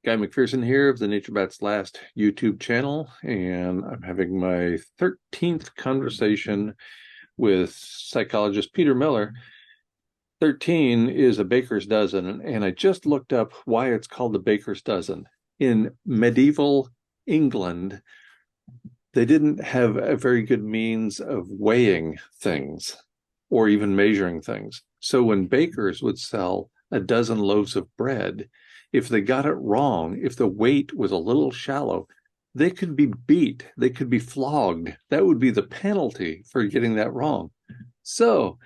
Guy McPherson here of the Nature Bats Last YouTube channel, and I'm having my 13th conversation with psychologist Peter Miller. 13 is a baker's dozen, and I just looked up why it's called the baker's dozen. In medieval England, they didn't have a very good means of weighing things or even measuring things. So when bakers would sell a dozen loaves of bread, if they got it wrong, if the weight was a little shallow, they could be beat, they could be flogged. That would be the penalty for getting that wrong. So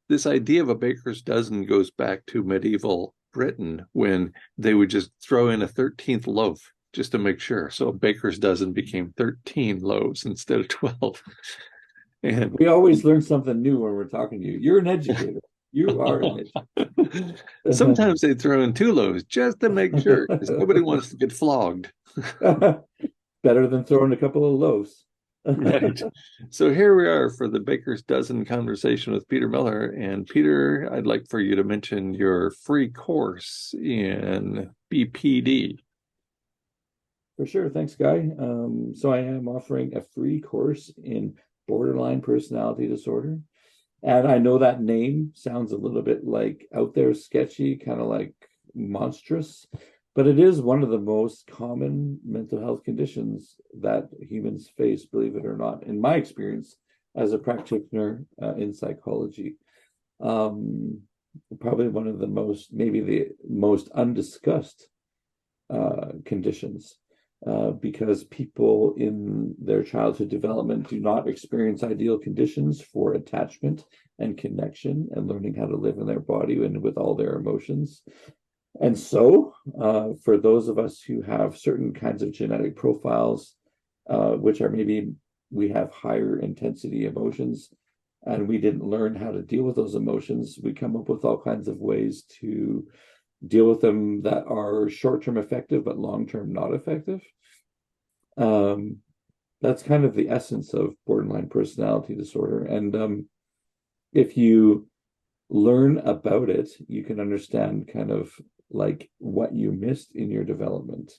this idea of a baker's dozen goes back to medieval Britain when they would just throw in a 13th loaf just to make sure. So a baker's dozen became 13 loaves instead of 12. And we always learn something new when we're talking to you. You're an educator. You are an educator. Sometimes they throw in 2 loaves just to make sure, because nobody wants to get flogged. Better than throwing a couple of loaves. Right. So here we are for the Baker's Dozen conversation with Peter Miller. And Peter, I'd like for you to mention your free course in BPD. For sure. Thanks, Guy. So I am offering a free course in borderline personality disorder. And I know that name sounds a little bit like out there, sketchy, kind of like monstrous, but it is one of the most common mental health conditions that humans face, believe it or not, in my experience as a practitioner in psychology. Probably one of the most, maybe the most undiscussed conditions. Because people in their childhood development do not experience ideal conditions for attachment and connection and learning how to live in their body and with all their emotions. And so, for those of us who have certain kinds of genetic profiles, which are maybe we have higher intensity emotions, and we didn't learn how to deal with those emotions, we come up with all kinds of ways to deal with them that are short-term effective but long-term not effective. That's kind of the essence of borderline personality disorder. And if you learn about it, you can understand kind of like what you missed in your development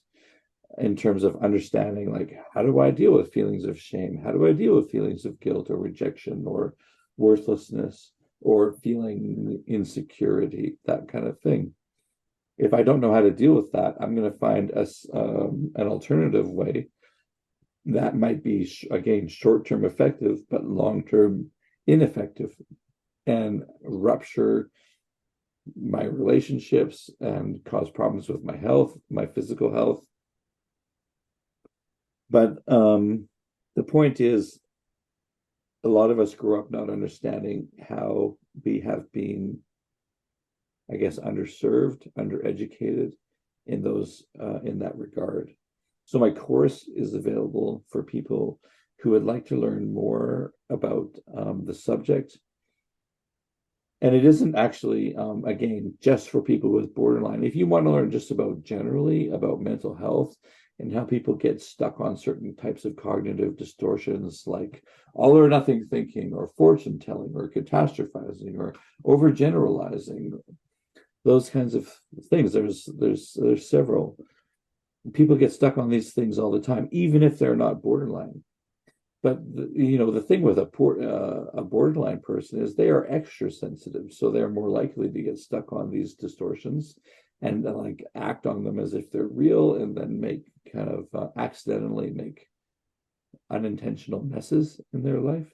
in terms of understanding, like, how do I deal with feelings of shame? How do I deal with feelings of guilt or rejection or worthlessness or feeling insecurity, that kind of thing. If I don't know how to deal with that, I'm going to find an alternative way that might be, again, short-term effective, but long-term ineffective, and rupture my relationships and cause problems with my health, my physical health. But the point is, a lot of us grew up not understanding how we have been, I guess, underserved, undereducated in that regard. So my course is available for people who would like to learn more about the subject. And it isn't actually, again, just for people with borderline. If you want to learn just about generally about mental health and how people get stuck on certain types of cognitive distortions like all or nothing thinking or fortune telling or catastrophizing or overgeneralizing, those kinds of things. There's several. People get stuck on these things all the time, even if they're not borderline. But the thing with a borderline person is they are extra sensitive, so they're more likely to get stuck on these distortions and like act on them as if they're real, and then make kind of accidentally make unintentional messes in their life.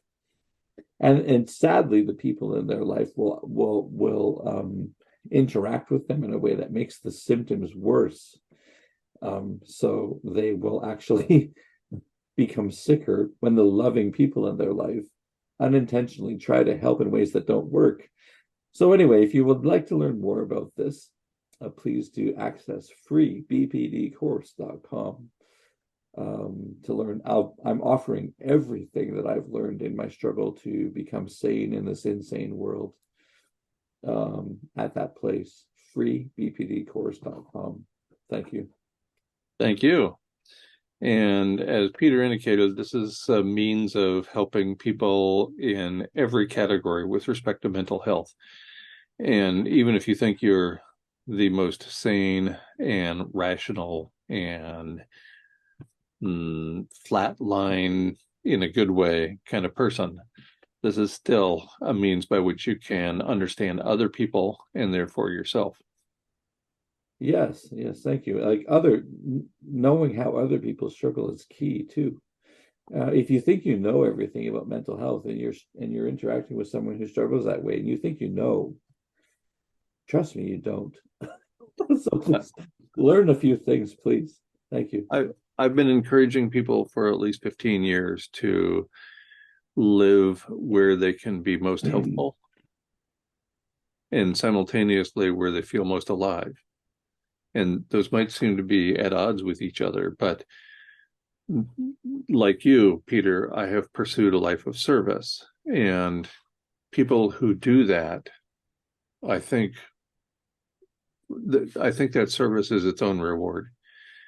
And sadly, the people in their life will interact with them in a way that makes the symptoms worse. So they will actually become sicker when the loving people in their life unintentionally try to help in ways that don't work. So anyway, if you would like to learn more about this, please do access freebpdcourse.com to learn. I'm offering everything that I've learned in my struggle to become sane in this insane world at that place, freebpdcourse.com. Thank you. Thank you. And as Peter indicated, this is a means of helping people in every category with respect to mental health. And even if you think you're the most sane and rational and flat line in a good way kind of person, this is still a means by which you can understand other people and therefore yourself. Yes, yes, thank you. Knowing how other people struggle is key too. If you think you know everything about mental health and you're interacting with someone who struggles that way and you think you know, trust me, you don't. So please learn a few things, please. Thank you. I've been encouraging people for at least 15 years to live where they can be most helpful and simultaneously where they feel most alive. And those might seem to be at odds with each other, but like you, Peter, I have pursued a life of service. And people who do that, I think that service is its own reward.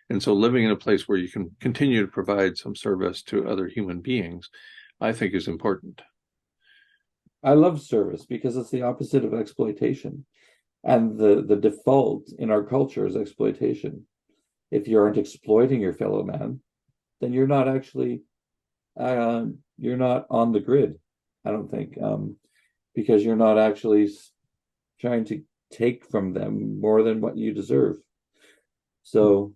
And so living in a place where you can continue to provide some service to other human beings, I think is important. I love service because it's the opposite of exploitation. And the default in our culture is exploitation. If you aren't exploiting your fellow man, then you're not actually you're not on the grid, I don't think, because you're not actually trying to take from them more than what you deserve. So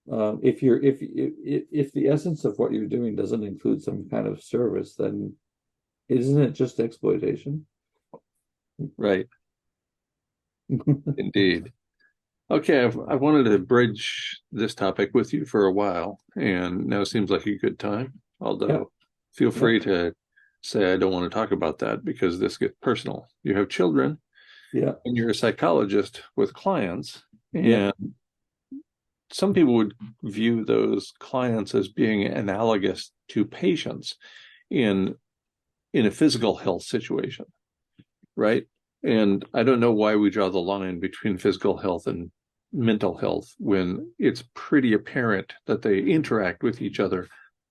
if the essence of what you're doing doesn't include some kind of service, then isn't it just exploitation? Right. Indeed. Okay, I've wanted to bridge this topic with you for a while, and now seems like a good time. Although, feel free to say I don't want to talk about that because this gets personal. You have children, and you're a psychologist with clients, and some people would view those clients as being analogous to patients in a physical health situation, right? And I don't know why we draw the line between physical health and mental health when it's pretty apparent that they interact with each other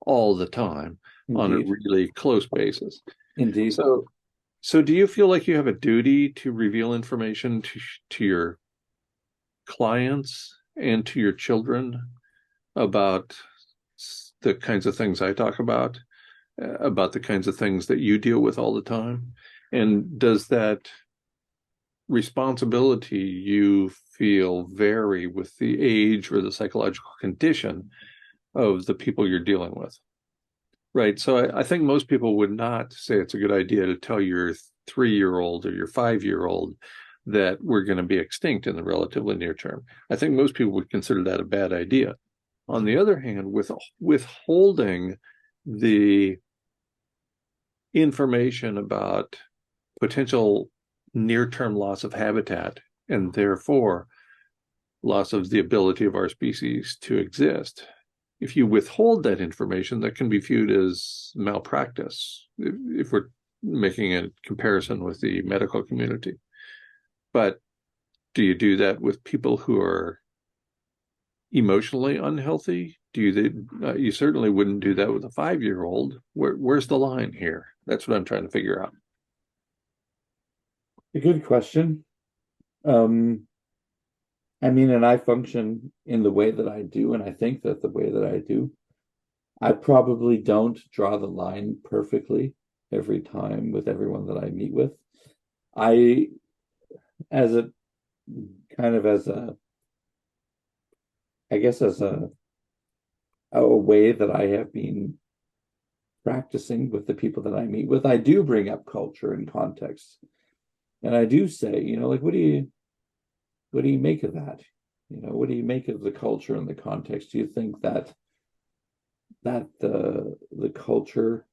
all the time. Indeed. On a really close basis. Indeed. So do you feel like you have a duty to reveal information to your clients and to your children about the kinds of things I talk about the kinds of things that you deal with all the time? And does that responsibility you feel vary with the age or the psychological condition of the people you're dealing with? Right. So I think most people would not say it's a good idea to tell your 3-year-old or your 5-year-old that we're going to be extinct in the relatively near term. I think most people would consider that a bad idea. On the other hand, with withholding the information about potential near-term loss of habitat and therefore loss of the ability of our species to exist, if you withhold that information, that can be viewed as malpractice if we're making a comparison with the medical community. But do you do that with people who are emotionally unhealthy? You certainly wouldn't do that with a 5-year-old. Where's the line here? That's what I'm trying to figure out. A good question. I mean, and I function in the way that I do, and I think that the way that I do, I probably don't draw the line perfectly every time with everyone that I meet with. I, as a way that I have been practicing with the people that I meet with, I do bring up culture and context. And I do say, like, what do you make of that? What do you make of the culture and the context? Do you think that the culture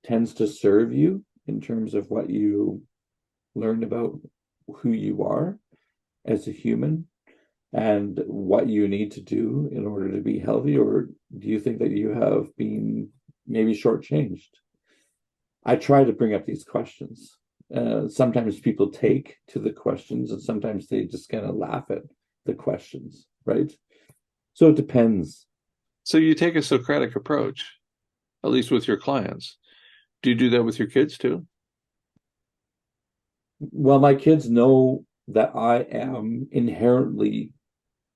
tends to serve you in terms of what you learn about who you are as a human and what you need to do in order to be healthy? Or do you think that you have been maybe shortchanged? I try to bring up these questions. Sometimes people take to the questions and sometimes they just kind of laugh at the questions, right? So it depends. So you take a Socratic approach, at least with your clients. Do you do that with your kids too? Well, my kids know that I am inherently,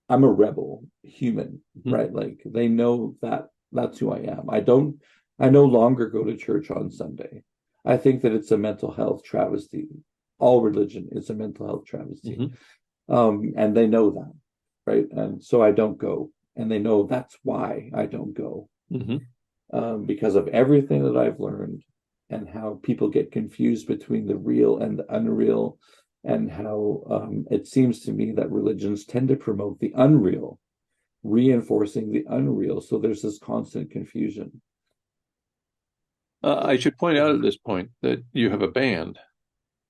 I'm a rebel human, Mhm. right? Like they know that that's who I am. I no longer go to church on Sunday. I think that it's a mental health travesty. All religion is a mental health travesty. Mhm. And they know that, right? And so I don't go. And they know that's why I don't go, Mhm. because of everything that I've learned and how people get confused between the real and the unreal, and how it seems to me that religions tend to promote the unreal, reinforcing the unreal. So there's this constant confusion. I should point out at this point that you have a band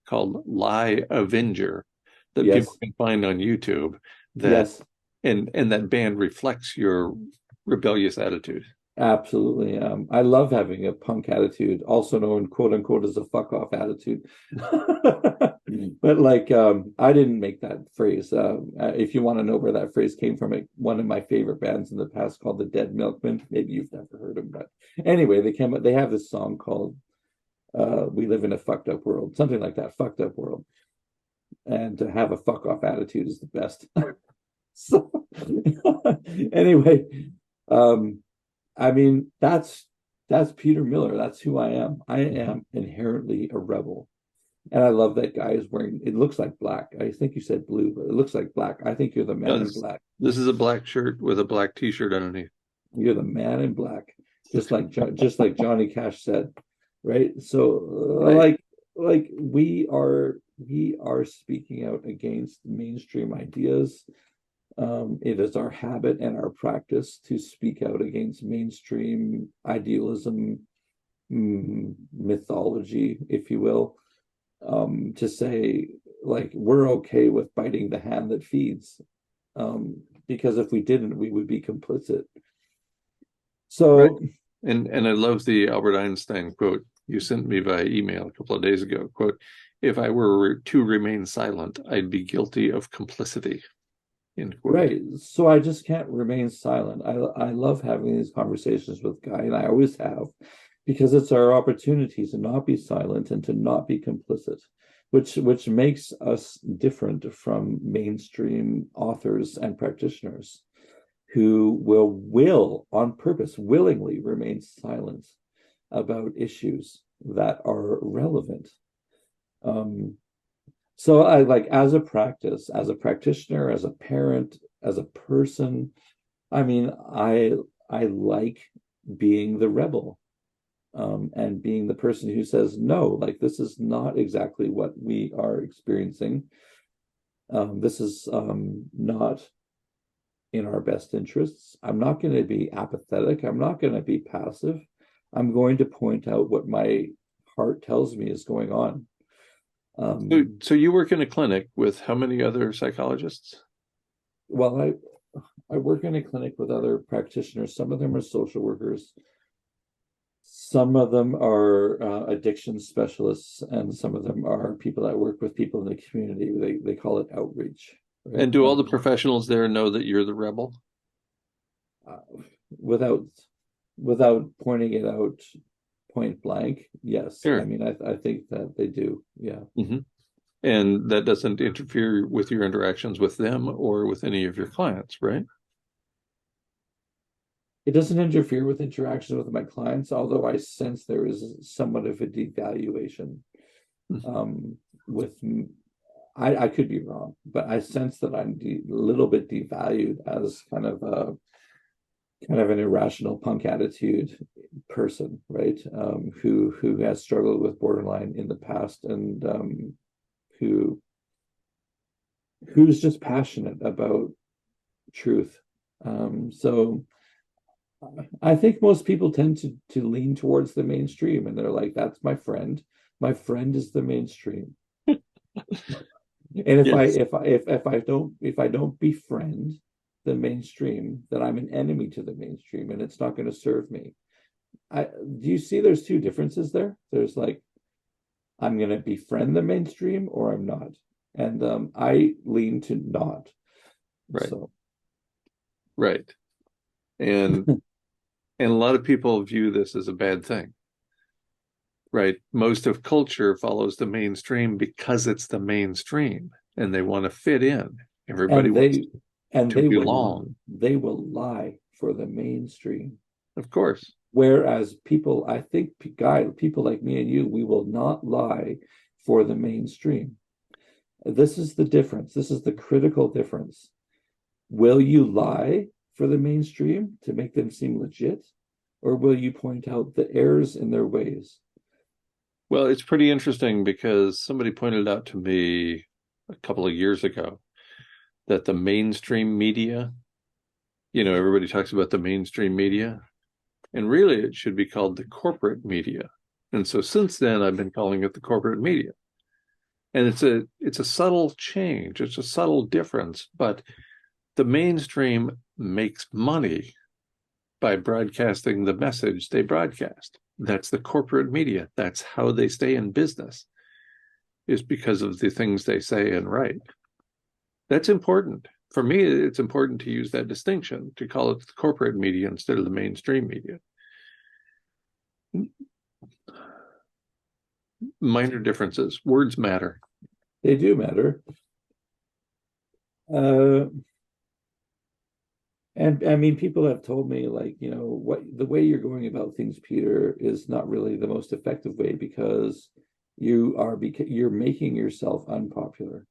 called Lie Avenger that people Yes, can find on YouTube that yes, and that band reflects your rebellious attitude. absolutely. I love having a punk attitude, also known quote unquote as a fuck off attitude. But like, I didn't make that phrase. If you want to know where that phrase came from, one of my favorite bands in the past called the Dead Milkmen. Maybe you've never heard them, but anyway, they have this song called "We Live in a Fucked Up World," something like that, "Fucked Up World." And to have a fuck off attitude is the best. So anyway, um, I mean, that's Peter Miller. That's who I am. I Mhm. am inherently a rebel. And I love that guy is wearing, it looks like black. I think you said blue, but it looks like black. I think you're the man in Yes, black. this is a black shirt with a black t-shirt underneath. You're the man in black, just like Johnny Cash said, right? So Right. like we are speaking out against mainstream ideas. It is our habit and our practice to speak out against mainstream idealism, mythology, if you will, to say like we're okay with biting the hand that feeds, because if we didn't, we would be complicit. Right. So And I love the Albert Einstein quote you sent me via email a couple of days ago. Quote, if I were to remain silent, I'd be guilty of complicity. End quote. right, so I just can't remain silent. I love having these conversations with Guy, and I always have, because it's our opportunity to not be silent and to not be complicit, which makes us different from mainstream authors and practitioners who will on purpose willingly remain silent about issues that are relevant. Um, so I like, as a practice, as a practitioner, as a parent, as a person, I mean, I like being the rebel, and being the person who says, no, like this is not exactly what we are experiencing. This is not in our best interests. I'm not going to be apathetic. I'm not going to be passive. I'm going to point out what my heart tells me is going on. So you work in a clinic with how many other psychologists? Well, I work in a clinic with other practitioners. Some of them are social workers. Some of them are addiction specialists, and some of them are people that work with people in the community. They call it outreach, right? And do all the professionals there know that you're the rebel? Uh, without without pointing it out point blank, yes. I Sure. mean, I think that they do. Yeah. Hmm. And that doesn't interfere with your interactions with them or with any of your clients, right? It doesn't interfere with interactions with my clients, although I sense there is somewhat of a devaluation, um, with I could be wrong, but I sense that I'm a little bit devalued as kind of an irrational punk attitude person, right? Who has struggled with borderline in the past, and who who's just passionate about truth. So I think most people tend to lean towards the mainstream, and they're like, "That's my friend. My friend is the mainstream." And Yes. if I don't befriend the mainstream, then I'm an enemy to the mainstream, and it's not going to serve me. I Do you see there's two differences there? There's like, I'm going to befriend the mainstream or I'm not, and I lean to not. Right. So Right. And and a lot of people view this as a bad thing, right? Most of culture follows the mainstream because it's the mainstream. and they want to fit in. Everybody And wants they and to belong. they will lie for the mainstream. Of course. Whereas people, I think, Guy, people like me and you, we will not lie for the mainstream. This is the difference. This is the critical difference. Will you lie for the mainstream to make them seem legit? Or will you point out the errors in their ways? Well, it's pretty interesting because somebody pointed out to me a couple of years ago that the mainstream media, everybody talks about the mainstream media, and really it should be called the corporate media. And so since then, I've been calling it the corporate media. And it's a subtle change. It's a subtle difference, but the mainstream makes money by broadcasting the message they broadcast. That's the corporate media. That's how they stay in business, is because of the things they say and write. That's important. For me, it's important to use that distinction, to call it the corporate media instead of the mainstream media. Minor differences. Words matter. They do matter. And I mean, people have told me, like, what the way you're going about things, Peter, is not really the most effective way because you're making yourself unpopular.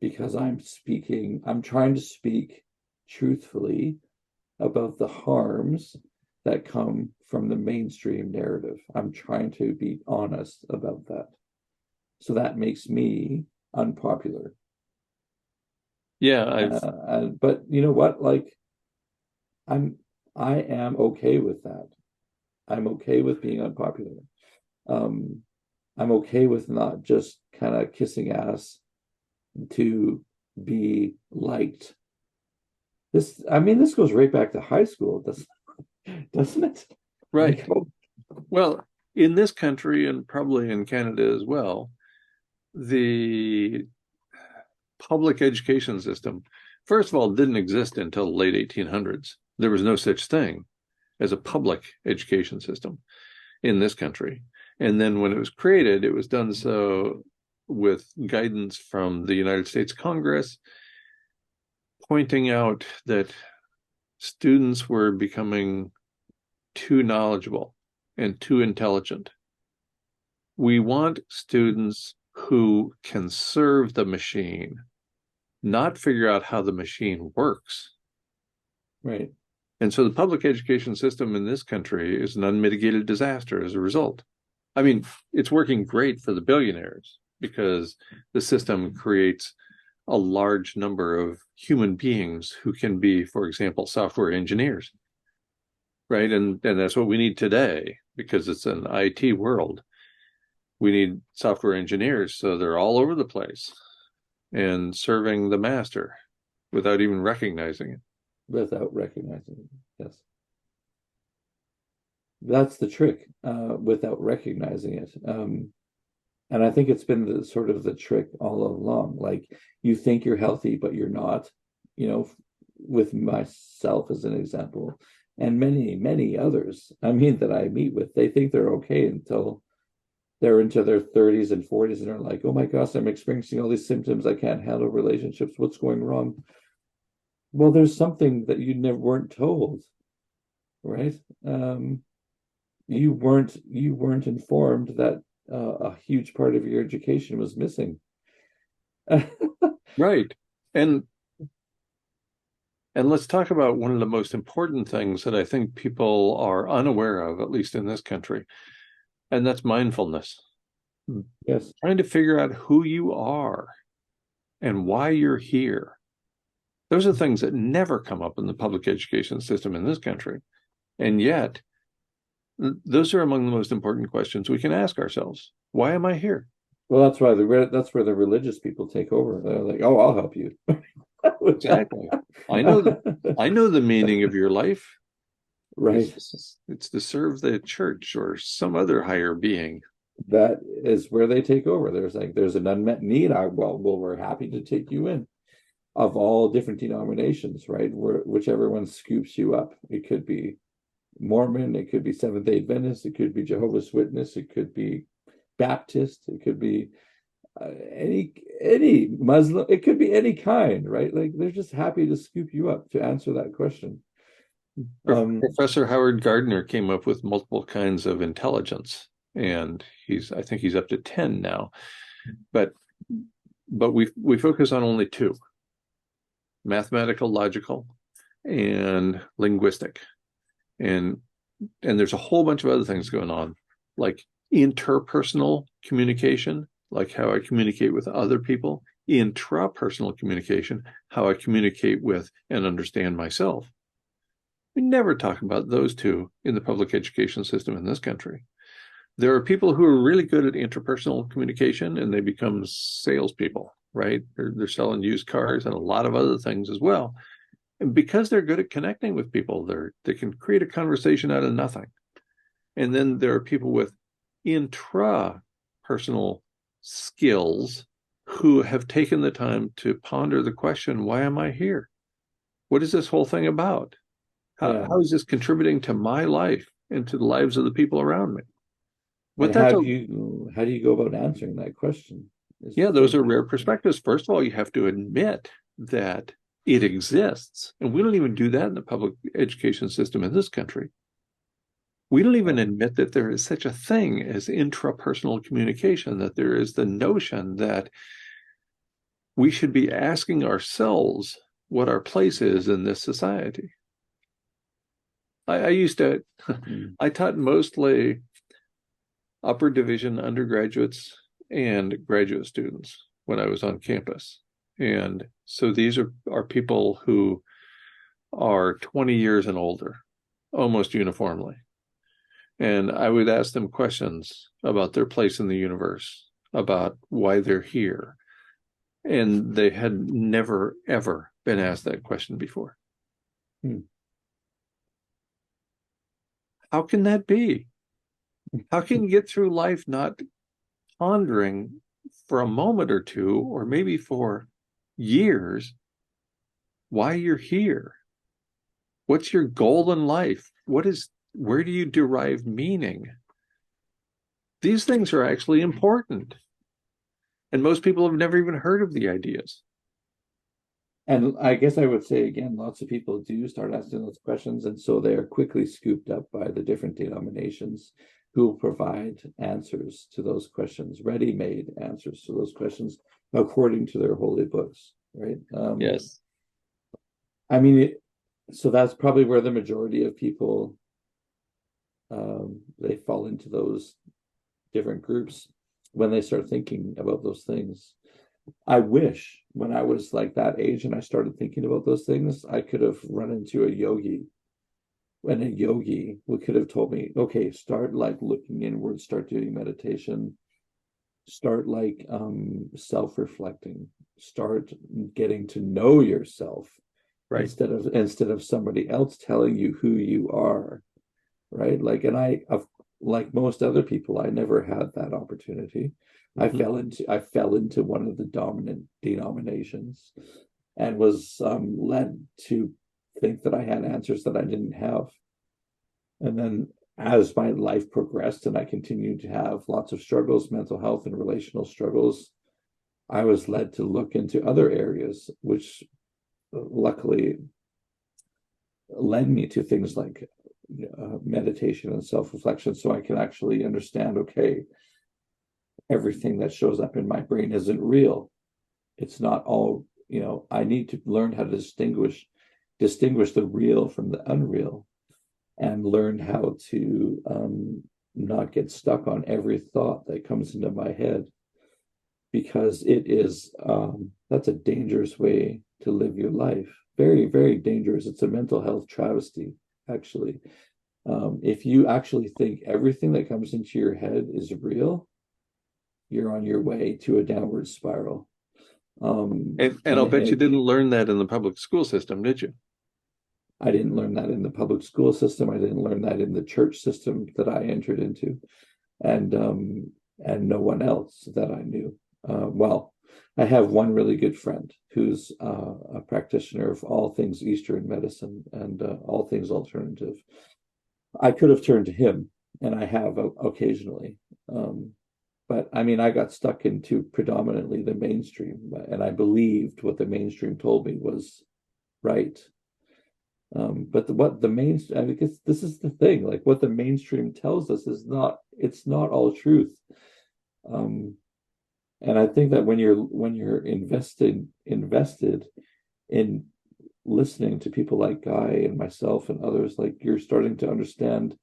Because I'm trying to speak truthfully about the harms that come from the mainstream narrative. I'm trying to be honest about that. So that makes me unpopular. Yeah, but you know what? Like, I am okay with that. I'm okay with being unpopular. I'm okay with not just kind of kissing ass to be liked. This goes right back to high school, doesn't it? right. Like, oh, Well, in this country and probably in Canada as well, the public education system, first of all, didn't exist until the late 1800s. There was no such thing as a public education system in this country. And then when it was created, it was done so with guidance from the United States Congress, pointing out that students were becoming too knowledgeable and too intelligent. We want students who can serve the machine, not figure out how the machine works. right. And so the public education system in this country is an unmitigated disaster as a result. I mean, it's working great for the billionaires because the system creates a large number of human beings who can be, for example, software engineers, right? And that's what we need today because it's an IT world. We need software engineers, so they're all over the place and serving the master without even recognizing it. Without recognizing it. Yes. That's the trick, without recognizing it. And I think it's been sort of the trick all along. Like, you think you're healthy, but you're not, with myself as an example, and many, many others, that I meet with, they think they're okay until they're into their 30s and 40s and they're like, oh my gosh, I'm experiencing all these symptoms. I can't handle relationships. What's going wrong? Well, there's something that you never weren't told, right? You weren't informed that a huge part of your education was missing. Right. And let's talk about one of the most important things that I think people are unaware of, at least in this country, and that's mindfulness. Yes. Trying to figure out who you are and why you're here. Those are things that never come up in the public education system in this country. And yet, those are among the most important questions we can ask ourselves. Why am I here? Well, that's where the religious people take over. They're like, "Oh, I'll help you." Exactly. I know the meaning of your life. Right. It's to serve the church or some other higher being. That is where they take over. There's an unmet need. We're happy to take you in, of all different denominations, right? Whichever one scoops you up. It could be Mormon, it could be Seventh-day Adventist, it could be Jehovah's Witness, it could be Baptist, it could be any Muslim, it could be any kind, right? Like they're just happy to scoop you up to answer that question. Professor Howard Gardner came up with multiple kinds of intelligence, and I think he's up to 10 now. But we focus on only two: mathematical, logical, and linguistic. And there's a whole bunch of other things going on, like interpersonal communication, like how I communicate with other people; intrapersonal communication, how I communicate with and understand myself. We never talk about those two in the public education system in this country. There are people who are really good at interpersonal communication, and they become salespeople, right? They're selling used cars and a lot of other things as well. And because they're good at connecting with people, they can create a conversation out of nothing. And then there are people with intrapersonal skills who have taken the time to ponder the question, why am I here? What is this whole thing about? How is this contributing to my life and to the lives of the people around me? And how do you go about answering that question? Yeah, those are rare perspectives. First of all, you have to admit that it exists. And we don't even do that in the public education system in this country. We don't even admit that there is such a thing as intrapersonal communication, that there is the notion that we should be asking ourselves what our place is in this society. I taught mostly upper division undergraduates and graduate students when I was on campus. And so these are people who are 20 years and older, almost uniformly. And I would ask them questions about their place in the universe, about why they're here. And they had never, ever been asked that question before. How can that be? How can you get through life not pondering for a moment or two, or maybe for years, why you're here? What's your goal in life? Where do you derive meaning? These things are actually important. And most people have never even heard of the ideas. And I guess I would say, again, lots of people do start asking those questions. And so they are quickly scooped up by the different denominations who will provide answers to those questions, ready-made answers to those questions according to their holy books, right? Yes. I mean, so that's probably where the majority of people, they fall into those different groups when they start thinking about those things. I wish when I was like that age and I started thinking about those things, I could have run into a yogi. When a yogi could have told me, okay, start like looking inward, start doing meditation, start like self-reflecting, start getting to know yourself, right? Instead of somebody else telling you who you are, right? Like, and like most other people, I never had that opportunity. Mm-hmm. I fell into one of the dominant denominations and was led to think that I had answers that I didn't have. And then as my life progressed and I continued to have lots of struggles, mental health and relational struggles, I was led to look into other areas, which luckily led me to things like meditation and self-reflection, so I can actually understand, okay, everything that shows up in my brain isn't real. It's not all, I need to learn how to distinguish the real from the unreal, and learn how to not get stuck on every thought that comes into my head, because it is that's a dangerous way to live your life. Very, very dangerous. It's a mental health travesty, actually. If you actually think everything that comes into your head is real, you're on your way to a downward spiral. And I'll bet you didn't learn that in the public school system, did you? I didn't learn that in the public school system. I didn't learn that in the church system that I entered into, and no one else that I knew. Well, I have one really good friend who's a practitioner of all things Eastern medicine and all things alternative. I could have turned to him, and I have occasionally. but I mean, I got stuck into predominantly the mainstream, and I believed what the mainstream told me was right. But what the mainstream, I guess this is the thing, like what the mainstream tells us is not, it's not all truth. Um, and I think that when you're invested in listening to people like Guy and myself and others, like you're starting to understand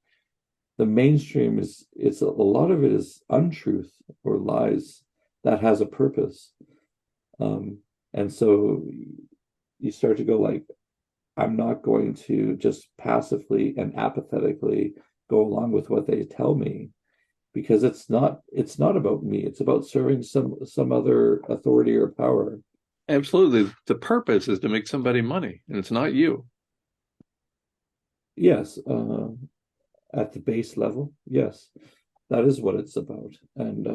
the mainstream is, it's a lot of it is untruth or lies that has a purpose. And so you start to go like, I'm not going to just passively and apathetically go along with what they tell me, because it's not about me. It's about serving some other authority or power. Absolutely. The purpose is to make somebody money, and it's not you. Yes, at the base level, yes, that is what it's about. And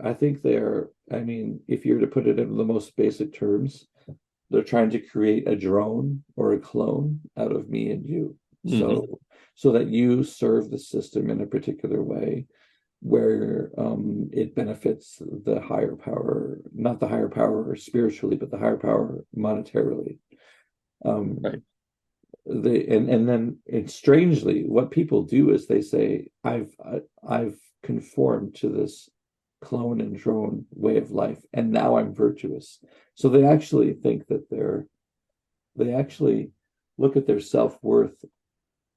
I think I mean, if you're to put it in the most basic terms, they're trying to create a drone or a clone out of me and you. Hmm. So that you serve the system in a particular way where it benefits the higher power, not the higher power spiritually, but the higher power monetarily. Um, Right. and then it's strangely what people do is they say, I've conformed to this clone and drone way of life, and now I'm virtuous. So they actually think that they actually look at their self-worth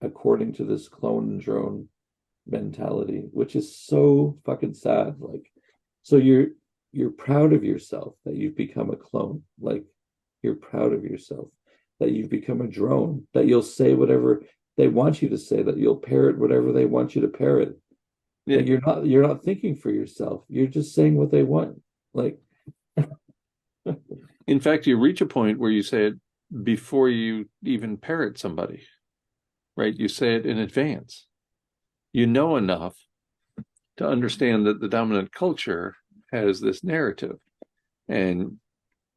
according to this clone and drone mentality, which is so fucking sad. Like, so you're proud of yourself that you've become a clone. Like, you're proud of yourself that you've become a drone, that you'll say whatever they want you to say, that you'll parrot whatever they want you to parrot. Yeah. Like, you're not thinking for yourself. You're just saying what they want. Like, In fact, you reach a point where you say it before you even parrot somebody, right? You say it in advance. You know enough to understand that the dominant culture has this narrative, and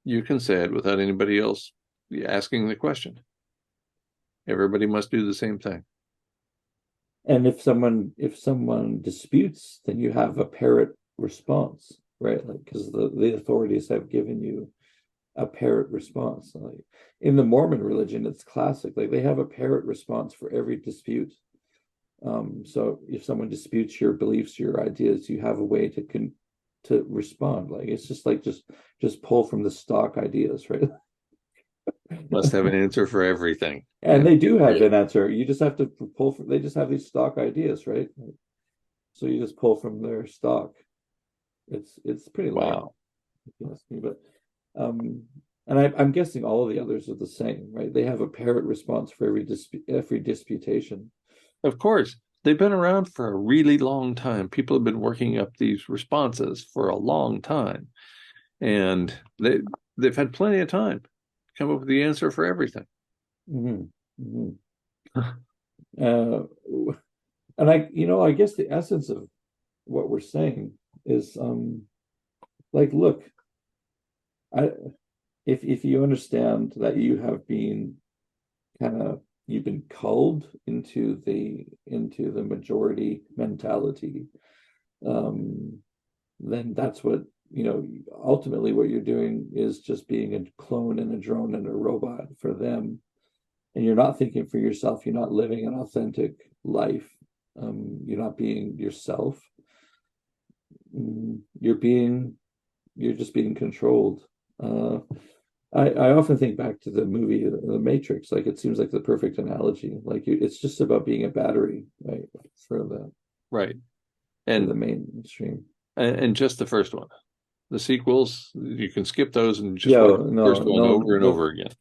you can say it without anybody else asking the question. Everybody must do the same thing. and if someone disputes, then you have a parrot response, right? Like, because the authorities have given you a parrot response. Like in the Mormon religion, it's classic. Like they have a parrot response for every dispute. So if someone disputes your beliefs, your ideas, you have a way to respond. Like it's just like just pull from the stock ideas, right? Must have an answer for everything. And And they do have an answer. You just have to pull from. They just have these stock ideas, right? So you just pull from their stock. It's pretty lame, wow. if you ask me. But um, and I'm guessing all of the others are the same, right? They have a parrot response for every disputation. Of course, they've been around for a really long time. People have been working up these responses for a long time, and they've had plenty of time to come up with the answer for everything. Mm-hmm. Mm-hmm. Uh, and I guess the essence of what we're saying is, like, look, I if you understand that you have been kind of you've been culled into the majority mentality, um, then that's what, ultimately what you're doing is just being a clone and a drone and a robot for them. And you're not thinking for yourself. You're not living an authentic life. You're not being yourself. You're you're just being controlled. Uh, I often think back to the movie The Matrix. Like it seems like the perfect analogy. Like it's just about being a battery, right, for Right. the And mainstream. and just the first one. The sequels, you can skip those and just watch Yeah, the no, first one no, over and over again.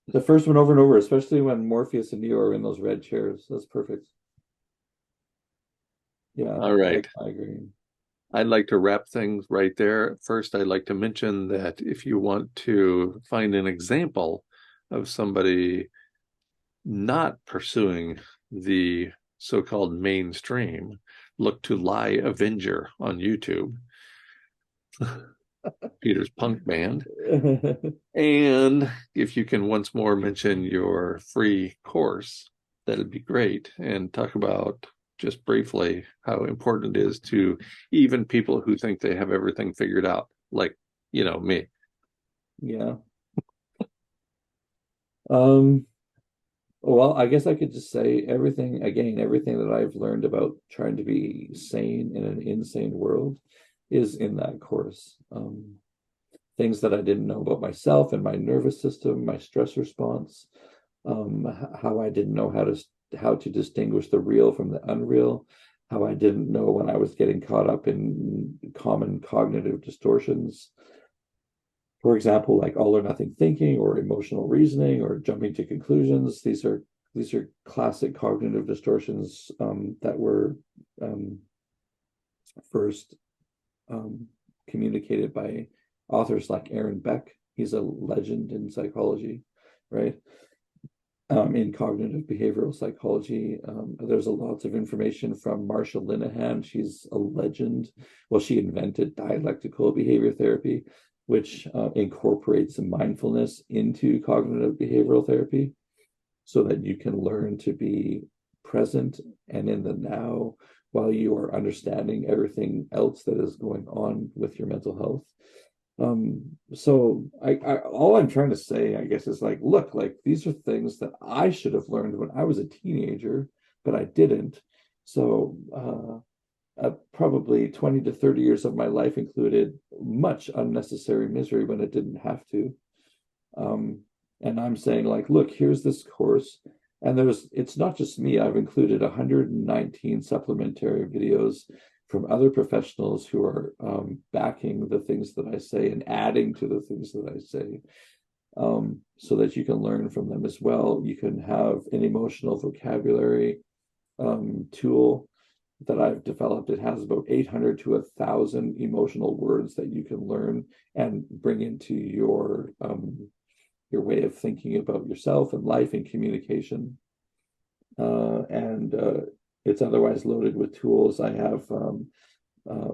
the first one over and over, especially when Morpheus and Neo are in those red chairs. That's perfect. Yeah, All right. I agree. I'd like to wrap things right there. First, I'd like to mention that if you want to find an example of somebody not pursuing the so-called mainstream, look to Lie Avenger on YouTube, Peter's punk band. And if you can once more mention your free course, that'd be great. And talk about just briefly how important it is to even people who think they have everything figured out, like, me. Yeah. Um, well, I guess I could just say everything that I've learned about trying to be sane in an insane world is in that course. Things that I didn't know about myself and my nervous system, my stress response, how I didn't know how to distinguish the real from the unreal, how I didn't know when I was getting caught up in common cognitive distortions. For example, like all or nothing thinking or emotional reasoning or jumping to conclusions. These are classic cognitive distortions that were um, first communicated by authors like Aaron Beck. He's a legend in psychology, right? In cognitive behavioral psychology. There's lots of information from Marsha Linehan. She's a legend. Well, she invented dialectical behavior therapy, which incorporates mindfulness into cognitive behavioral therapy so that you can learn to be present and in the now while you are understanding everything else that is going on with your mental health. So I all I'm trying to say, I guess, is like, look, like these are things that I should have learned when I was a teenager, but I didn't. So probably 20 to 30 years of my life included much unnecessary misery when it didn't have to. And I'm saying, like, look, here's this course. And it's not just me. I've included 119 supplementary videos from other professionals who are backing the things that I say and adding to the things that I say, so that you can learn from them as well. You can have an emotional vocabulary tool that I've developed. It has about 800 to 1,000 emotional words that you can learn and bring into your way of thinking about yourself and life and communication. And it's otherwise loaded with tools. I have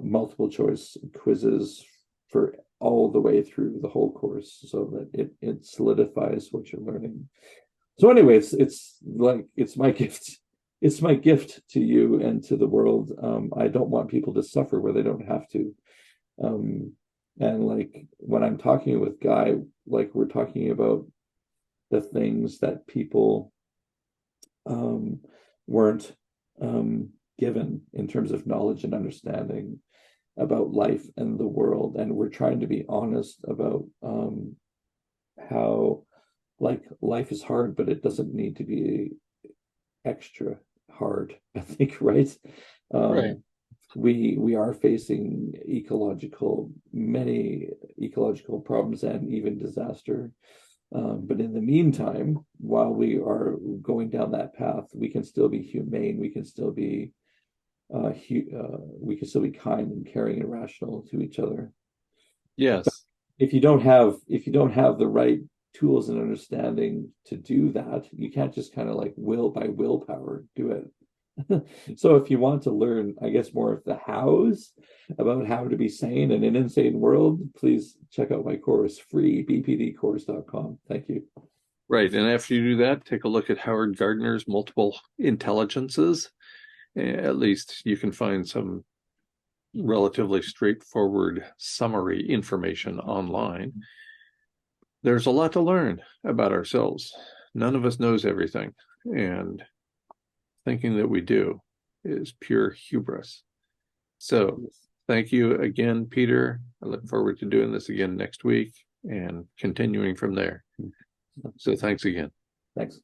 multiple choice quizzes for all the way through the whole course so that it solidifies what you're learning. So anyway, it's my gift. It's my gift to you and to the world. I don't want people to suffer where they don't have to. And like when I'm talking with Guy, like we're talking about the things that people weren't given in terms of knowledge and understanding about life and the world. And we're trying to be honest about how like life is hard, but it doesn't need to be extra hard, I think, right? Right. We are facing many ecological problems and even disaster. But in the meantime, while we are going down that path, we can still be humane. We can still be kind and caring and rational to each other. Yes. If you don't have the right tools and understanding to do that, you can't just kind of like by willpower do it. So if you want to learn, I guess, more of the hows about how to be sane in an insane world, please check out my course, free, bpdcourse.com. Thank you. Right. And after you do that, take a look at Howard Gardner's Multiple Intelligences. At least you can find some relatively straightforward summary information online. There's a lot to learn about ourselves. None of us knows everything. And thinking that we do is pure hubris. So thank you again, Peter. I look forward to doing this again next week and continuing from there. So thanks again. Thanks.